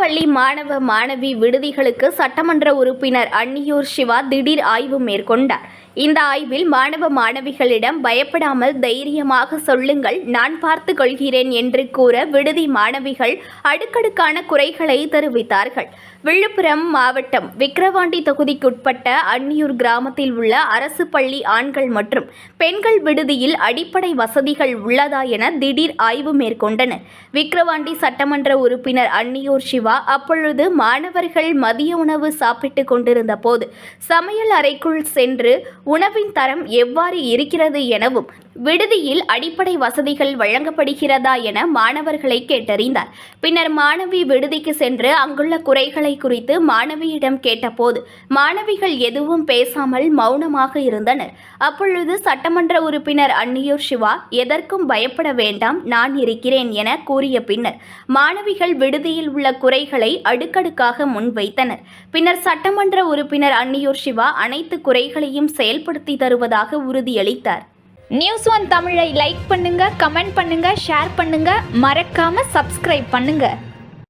பள்ளி மாணவ மாணவி விடுதிகளுக்கு சட்டமன்ற உறுப்பினர் அன்னியூர் சிவா திடீர் ஆய்வு மேற்கொண்டார். இந்த ஆய்வில் மாணவ மாணவிகளிடம் பயப்படாமல் தைரியமாக சொல்லுங்கள், நான் பார்த்து கொள்கிறேன் என்று கூற விடுதி மாணவிகள் அடுக்கடுக்கான குறைகளை தெரிவித்தார்கள். விழுப்புரம் மாவட்டம் விக்கிரவாண்டி தொகுதிக்குட்பட்ட அன்னியூர் கிராமத்தில் உள்ள அரசு பள்ளி ஆண்கள் மற்றும் பெண்கள் விடுதியில் அடிப்படை வசதிகள் உள்ளதா என திடீர் ஆய்வு மேற்கொண்டனர். விக்கிரவாண்டி சட்டமன்ற உறுப்பினர் அன்னியூர் சிவா அப்பொழுது மாணவர்கள் மதிய உணவு சாப்பிட்டுக் கொண்டிருந்த போது சமையல் அறைக்குள் சென்று உணவின் தரம் எவ்வாறு இருக்கிறது எனவும் விடுதியில் அடிப்படை வசதிகள் வழங்கப்படுகிறதா என மாணவர்களை கேட்டறிந்தார். பின்னர் மாணவி விடுதிக்கு சென்று அங்குள்ள குறைகளை குறித்து மாணவியிடம் கேட்டபோது மாணவிகள் எதுவும் பேசாமல் மௌனமாக இருந்தனர். அப்பொழுது சட்டமன்ற உறுப்பினர் அன்னியூர் சிவா எதற்கும் பயப்பட வேண்டாம், நான் இருக்கிறேன் என கூறிய பின்னர் மாணவிகள் விடுதியில் உள்ள குறைகளை அடுக்கடுக்காக முன்வைத்தனர். பின்னர் சட்டமன்ற உறுப்பினர் அன்னியூர் சிவா அனைத்து குறைகளையும் செயல்படுத்தி தருவதாக உறுதியளித்தார். நியூஸ் ஒன் தமிழை லைக் பண்ணுங்க, கமெண்ட் பண்ணுங்க, ஷேர் பண்ணுங்க, மறக்காம சப்ஸ்கிரைப் பண்ணுங்க.